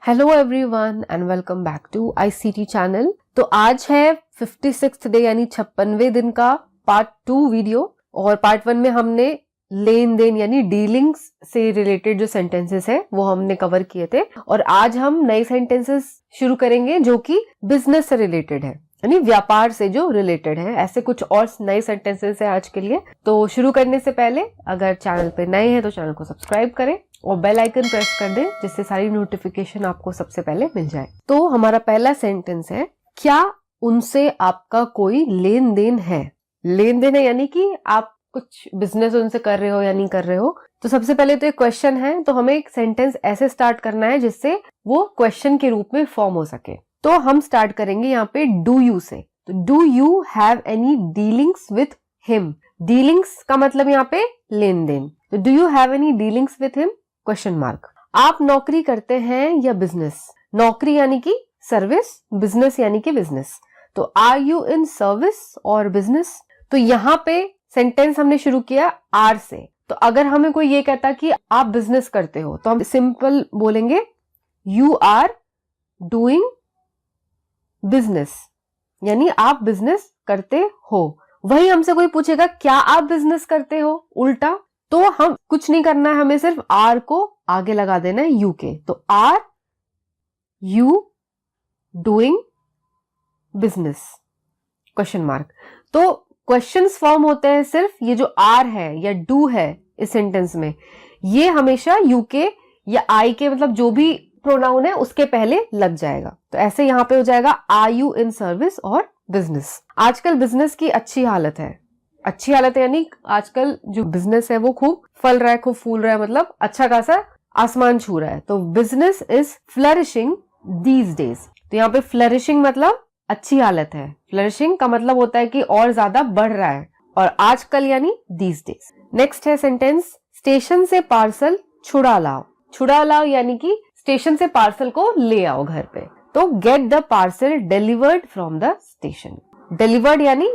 Hello everyone and welcome back to ICT channel. तो आज है 56th डे यानी 56वें दिन का पार्ट 2 वीडियो। और पार्ट 1 में हमने लेन देन यानी डीलिंग्स से रिलेटेड जो सेंटेंसेस है वो हमने कवर किए थे। और आज हम नए सेंटेंसेस शुरू करेंगे जो कि बिजनेस से रिलेटेड है, यानी व्यापार से जो रिलेटेड है। ऐसे कुछ और नए सेंटेंसेस है आज के लिए। तो शुरू करने से पहले अगर चैनल पे नए हैं तो चैनल को सब्सक्राइब करें और बेल आइकन प्रेस कर दें जिससे सारी नोटिफिकेशन आपको सबसे पहले मिल जाए। तो हमारा पहला सेंटेंस है, क्या उनसे आपका कोई लेन देन है। लेन देन है यानी कि आप कुछ बिजनेस उनसे कर रहे हो या नहीं कर रहे हो। तो सबसे पहले तो एक क्वेश्चन है, तो हमें एक सेंटेंस ऐसे स्टार्ट करना है जिससे वो क्वेश्चन के रूप में फॉर्म हो सके। तो हम स्टार्ट करेंगे यहाँ पे डू यू से। तो do you have any dealings with him. Dealings का मतलब यहाँ पे लेन देन। तो do you have any dealings with him question mark. आप नौकरी करते हैं या बिजनेस। नौकरी यानी कि सर्विस, बिजनेस यानी कि बिजनेस। तो आर यू इन सर्विस और बिजनेस। तो यहाँ पे सेंटेंस हमने शुरू किया आर से। तो अगर हमें कोई ये कहता कि आप बिजनेस करते हो तो हम सिंपल बोलेंगे यू आर डूइंग बिजनेस, यानी आप बिजनेस करते हो। वही हमसे कोई पूछेगा क्या आप बिजनेस करते हो, उल्टा, तो हम कुछ नहीं करना है, हमें सिर्फ आर को आगे लगा देना है यू के। तो are you doing business question mark. तो क्वेश्चंस फॉर्म होते हैं सिर्फ ये जो आर है या डू है इस सेंटेंस में, ये हमेशा यू के या आई के मतलब जो भी प्रोनाउन है उसके पहले लग जाएगा। तो ऐसे यहां पे हो जाएगा आर यू इन सर्विस और बिजनेस। आजकल बिजनेस की अच्छी हालत है। अच्छी हालत है यानी आजकल जो बिजनेस है वो खूब फल रहा है, खूब फूल रहा है, मतलब अच्छा खासा आसमान छू रहा है। तो business is flourishing these days. तो यहाँ पे फ्लरिशिंग मतलब अच्छी हालत है। फ्लरिशिंग का मतलब होता है कि और ज्यादा बढ़ रहा है, और आजकल यानी दीज डेज। नेक्स्ट है सेंटेंस, स्टेशन से पार्सल छुड़ा लाओ। छुड़ा लाओ यानी कि स्टेशन से पार्सल को ले आओ घर पे। तो get the parcel delivered from the station. Delivered यानी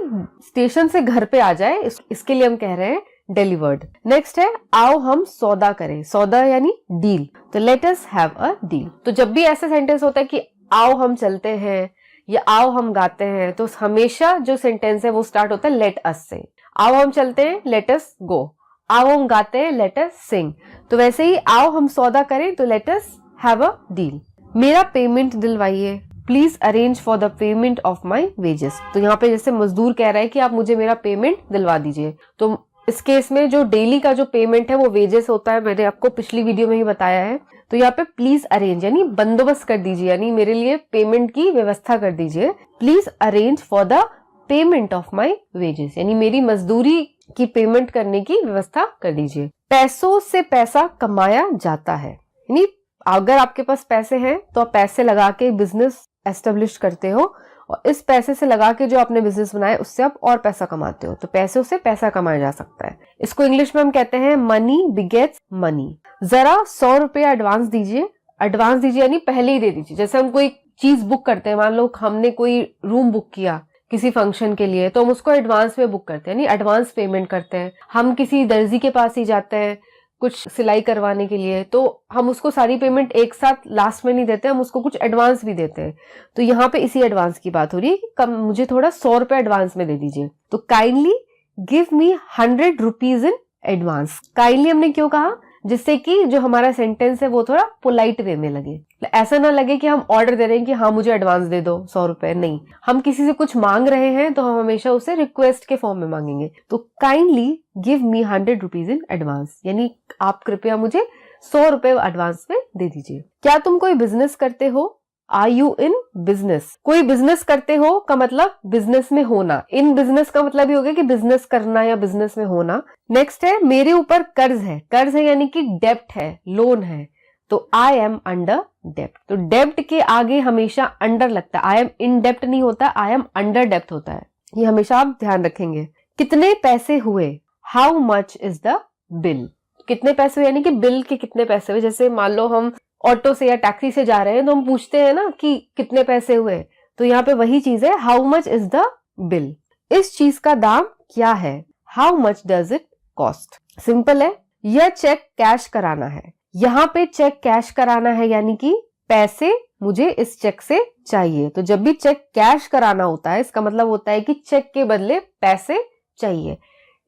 स्टेशन से घर पे आ जाए, इसके लिए हम कह रहे हैं डिलीवर्ड। नेक्स्ट है आओ हम सौदा करें। सौदा यानी डील। तो let us have a deal. तो जब भी ऐसा सेंटेंस होता है कि आओ हम चलते हैं या आओ हम गाते हैं, तो हमेशा जो सेंटेंस है वो स्टार्ट होता है लेट अस से। आओ हम चलते हैं, लेट अस गो। आओ हम गाते हैं, लेट अस सिंग। तो वैसे ही आओ हम सौदा करें तो let us have a deal. मेरा पेमेंट दिलवाइए, please arrange for the payment of my wages. तो यहाँ पे जैसे मजदूर कह रहा है कि आप मुझे मेरा पेमेंट दिलवा दीजिए। तो इस केस में जो डेली का जो पेमेंट है वो वेजेस होता है, मैंने आपको पिछली वीडियो में ही बताया है। तो यहाँ पे प्लीज अरेंज यानी बंदोबस्त कर दीजिए, यानी मेरे लिए पेमेंट की व्यवस्था कर दीजिए। Please arrange for the payment of my wages, यानी मेरी मजदूरी की पेमेंट करने की व्यवस्था कर दीजिए। पैसों से पैसा कमाया जाता है, यानी अगर आपके पास पैसे हैं तो आप पैसे लगा के बिजनेस एस्टेब्लिश करते हो, और इस पैसे से लगा के जो आपने बिजनेस बनाया उससे आप और पैसा कमाते हो। तो पैसों से पैसा कमाया जा सकता है। इसको इंग्लिश में हम कहते हैं मनी बिगेट्स मनी। जरा 100 रुपया एडवांस दीजिए। एडवांस दीजिए यानी पहले ही दे दीजिए। जैसे हम कोई चीज बुक करते हैं, मान लो हमने कोई रूम बुक किया किसी फंक्शन के लिए, तो हम उसको एडवांस में बुक करते हैं, यानी एडवांस पेमेंट करते हैं। हम किसी दर्जी के पास ही जाते हैं कुछ सिलाई करवाने के लिए, तो हम उसको सारी पेमेंट एक साथ लास्ट में नहीं देते, हम उसको कुछ एडवांस भी देते हैं। तो यहाँ पे इसी एडवांस की बात हो रही है कि कम मुझे थोड़ा 100 रुपया एडवांस में दे दीजिए। तो kindly give me 100 rupees in advance. Kindly हमने क्यों कहा, जिससे कि जो हमारा सेंटेंस है वो थोड़ा पोलाइट वे में लगे। ऐसा ना लगे कि हम ऑर्डर दे रहे हैं कि हाँ मुझे एडवांस दे दो 100 रुपए। नहीं, हम किसी से कुछ मांग रहे हैं तो हम हमेशा उसे रिक्वेस्ट के फॉर्म में मांगेंगे। तो kindly give me 100 rupees in advance, यानी आप कृपया मुझे 100 रुपए एडवांस में दे दीजिए। क्या तुम कोई बिजनेस करते हो। Are you in business. कोई बिजनेस करते हो का मतलब बिजनेस में होना। इन बिजनेस का मतलब ये हो गया कि बिजनेस करना या बिजनेस में होना। नेक्स्ट है मेरे ऊपर कर्ज है। कर्ज है यानी कि डेब्ट है, लोन है। तो आई एम अंडर डेब्ट। तो डेब्ट के आगे हमेशा अंडर लगता है। आई एम इन डेब्ट नहीं होता, आई एम अंडर डेब्ट होता है। ये हमेशा आप ध्यान रखेंगे। कितने पैसे हुए। How much is the bill. कितने पैसे हुए यानी कि बिल के कितने पैसे हुए। जैसे मान लो हम ऑटो से या टैक्सी से जा रहे हैं तो हम पूछते हैं ना कि कितने पैसे हुए। तो यहाँ पे वही चीज है, how much is the bill. इस चीज का दाम क्या है। How much does it cost. Simple है। यह चेक कैश कराना है। यहाँ पे चेक कैश कराना है यानी कि पैसे मुझे इस चेक से चाहिए। तो जब भी चेक कैश कराना होता है, इसका मतलब होता है कि चेक के बदले पैसे चाहिए।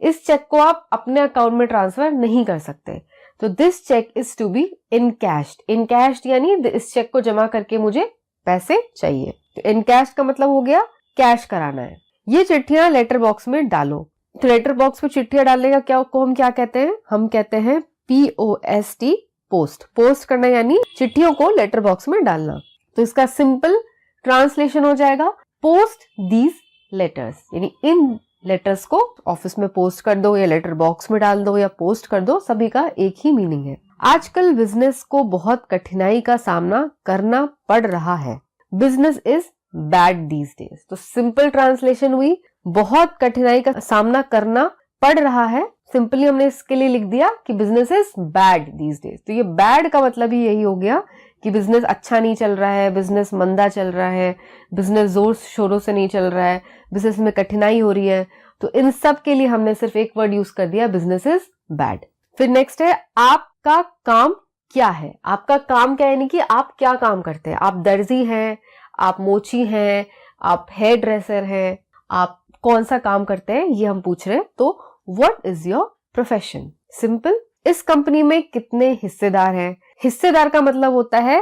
इस चेक को आप अपने अकाउंट में ट्रांसफर नहीं कर सकते। तो this cheque is to be encashed. Encashed यानी इस चेक को जमा करके मुझे पैसे चाहिए। तो इनकैश्ड का मतलब हो गया कैश कराना है। ये चिट्ठियां लेटर बॉक्स में डालो। तो लेटर बॉक्स में चिट्ठियां डालने का हम क्या कहते हैं? हम कहते हैं POST, पोस्ट। पोस्ट करना यानी चिट्ठियों को लेटर बॉक्स में डालना। तो इसका सिंपल ट्रांसलेशन हो जाएगा पोस्ट दीज लेटर्स, यानी इन लेटर्स को ऑफिस में पोस्ट कर दो या लेटर बॉक्स में डाल दो या पोस्ट कर दो, सभी का एक ही मीनिंग है। आजकल बिजनेस को बहुत कठिनाई का सामना करना पड़ रहा है। Business is bad these days. तो सिंपल ट्रांसलेशन हुई बहुत कठिनाई का सामना करना पड़ रहा है। सिंपली हमने इसके लिए लिख दिया कि business is bad these days. तो ये बैड का मतलब ही यही हो गया कि बिजनेस अच्छा नहीं चल रहा है, बिजनेस मंदा चल रहा है, बिजनेस जोर शोरों से नहीं चल रहा है, बिजनेस में कठिनाई हो रही है। तो इन सब के लिए हमने सिर्फ एक वर्ड यूज कर दिया, बिजनेस इज बैड। फिर नेक्स्ट है आपका काम क्या है। आपका काम क्या है, यानी कि आप क्या काम करते हैं। आप दर्जी हैं, आप मोची हैं, आप हेयर ड्रेसर हैं, आप कौन सा काम करते हैं ये हम पूछ रहे हैं। तो what is your profession. Simple. इस कंपनी में कितने हिस्सेदार हैं। हिस्सेदार का मतलब होता है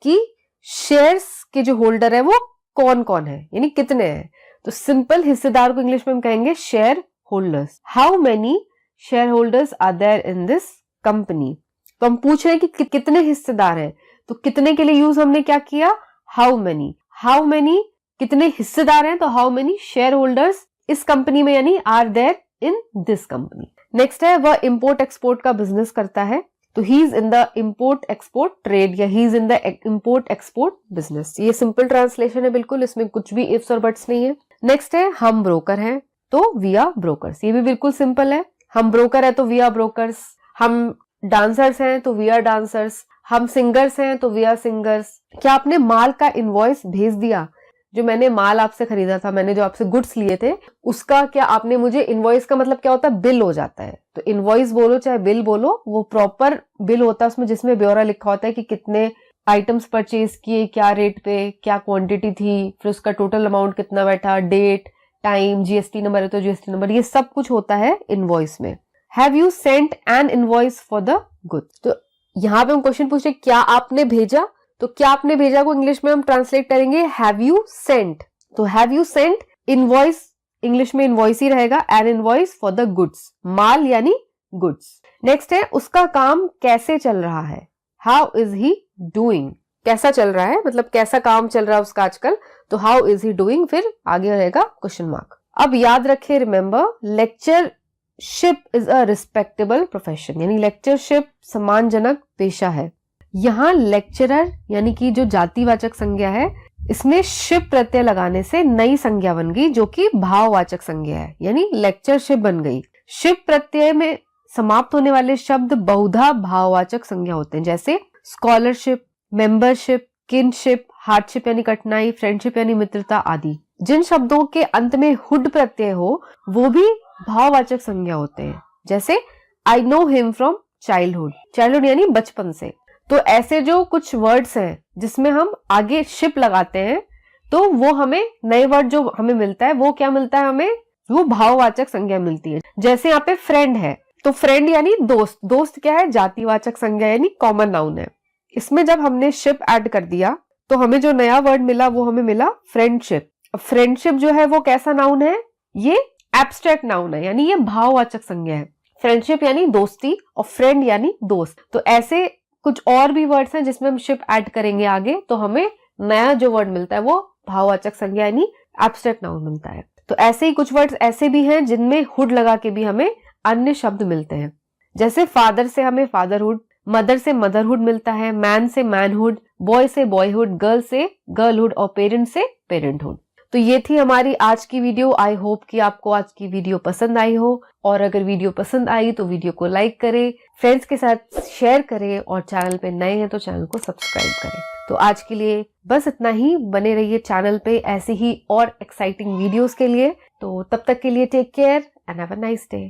कि शेयर्स के जो होल्डर है वो कौन कौन है, यानी कितने हैं। तो सिंपल हिस्सेदार को इंग्लिश में हम कहेंगे share holders. How many share holders are there in this company. तो हम पूछ रहे हैं कि कितने हिस्सेदार हैं। तो कितने के लिए यूज हमने क्या किया, हाउ मेनी। हाउ मेनी कितने हिस्सेदार हैं, तो हाउ मेनी शेयर होल्डर्स इस कंपनी में, यानी are there in this company. Next है वह इंपोर्ट एक्सपोर्ट का बिजनेस करता है। तो he is in the import export trade या he is in the import export business. ये सिंपल ट्रांसलेशन है बिल्कुल, इसमें कुछ भी इफ्स और बट्स नहीं है। नेक्स्ट है हम ब्रोकर हैं तो वी आर ब्रोकर्स। ये भी बिल्कुल सिंपल है। हम ब्रोकर है तो वी आर ब्रोकर्स। हम डांसर्स हैं तो वी आर डांसर्स। हम सिंगर्स हैं तो वी आर सिंगर्स। क्या आपने माल का इनवॉइस भेज दिया। जो मैंने माल आपसे खरीदा था, मैंने जो आपसे गुड्स लिए थे, उसका क्या आपने मुझे, इनवॉइस का मतलब क्या होता है, बिल हो जाता है। तो इनवॉइस बोलो चाहे बिल बोलो, वो प्रॉपर बिल होता है उसमें, जिसमें ब्यौरा लिखा होता है कि कितने आइटम्स परचेज किए, क्या रेट पे, क्या क्वांटिटी थी, फिर उसका टोटल अमाउंट कितना बैठा, डेट, टाइम, GST नंबर है तो GST नंबर, ये सब कुछ होता है इनवॉइस में। Have you Saint N invoice for the goods. तो यहाँ पे हम क्वेश्चन पूछ रहे क्या आपने भेजा। तो क्या आपने भेजा को इंग्लिश में हम ट्रांसलेट करेंगे हैव यू सेंट। तो have you sent invoice, English में इनवॉइस ही रहेगा, an invoice for the goods, माल यानी गुड्स। नेक्स्ट है उसका काम कैसे चल रहा है। How is he doing. कैसा चल रहा है मतलब कैसा काम चल रहा है उसका आजकल। तो हाउ इज ही डूइंग, फिर आगे रहेगा क्वेश्चन मार्क। अब याद रखे, remember, lectureship is a respectable profession, यानी लेक्चरशिप सम्मानजनक पेशा है। यहाँ लेक्चरर यानी कि जो जातिवाचक संज्ञा है, इसमें शिप प्रत्यय लगाने से नई संज्ञा बन गई जो कि भाववाचक संज्ञा है, यानी लेक्चरशिप बन गई। शिप प्रत्यय में समाप्त होने वाले शब्द बहुधा भाववाचक संज्ञा होते हैं, जैसे स्कॉलरशिप, मेंबरशिप, किनशिप, हार्डशिप यानी कठिनाई, फ्रेंडशिप यानी मित्रता आदि। जिन शब्दों के अंत में हुड प्रत्यय हो वो भी भाववाचक संज्ञा होते हैं, जैसे I know him from childhood. Childhood यानी बचपन से। तो ऐसे जो कुछ वर्ड्स हैं जिसमें हम आगे शिप लगाते हैं, तो वो हमें नए वर्ड जो हमें मिलता है वो क्या मिलता है, हमें वो भाववाचक संज्ञा मिलती है। जैसे यहाँ पे फ्रेंड है तो फ्रेंड यानी दोस्त। दोस्त क्या है, जातिवाचक संज्ञा यानी कॉमन नाउन है। इसमें जब हमने शिप ऐड कर दिया तो हमें जो नया वर्ड मिला वो हमें मिला फ्रेंडशिप। फ्रेंडशिप जो है वो कैसा नाउन है, ये एब्स्ट्रैक्ट नाउन है, यानी ये भाववाचक संज्ञा है। फ्रेंडशिप यानी दोस्ती और फ्रेंड यानी दोस्त। तो ऐसे कुछ और भी वर्ड्स हैं जिसमें हम शिप ऐड करेंगे आगे, तो हमें नया जो वर्ड मिलता है वो भाववाचक संज्ञा यानी एब्स्ट्रैक्ट नाउन मिलता है। तो ऐसे ही कुछ वर्ड्स ऐसे भी हैं जिनमें हुड लगा के भी हमें अन्य शब्द मिलते हैं, जैसे फादर से हमें फादरहुड, मदर से मदरहुड मिलता है, मैन से मैनहुड, बॉय से बॉयहुड, गर्ल से गर्लहुड और पेरेंट से पेरेंटहुड। तो ये थी हमारी आज की वीडियो। आई होप कि आपको आज की वीडियो पसंद आई हो, और अगर वीडियो पसंद आई तो वीडियो को लाइक करें, फ्रेंड्स के साथ शेयर करें, और चैनल पे नए हैं तो चैनल को सब्सक्राइब करें। तो आज के लिए बस इतना ही। बने रहिए चैनल पे ऐसे ही और एक्साइटिंग वीडियोस के लिए। तो तब तक के लिए take care and have a nice day.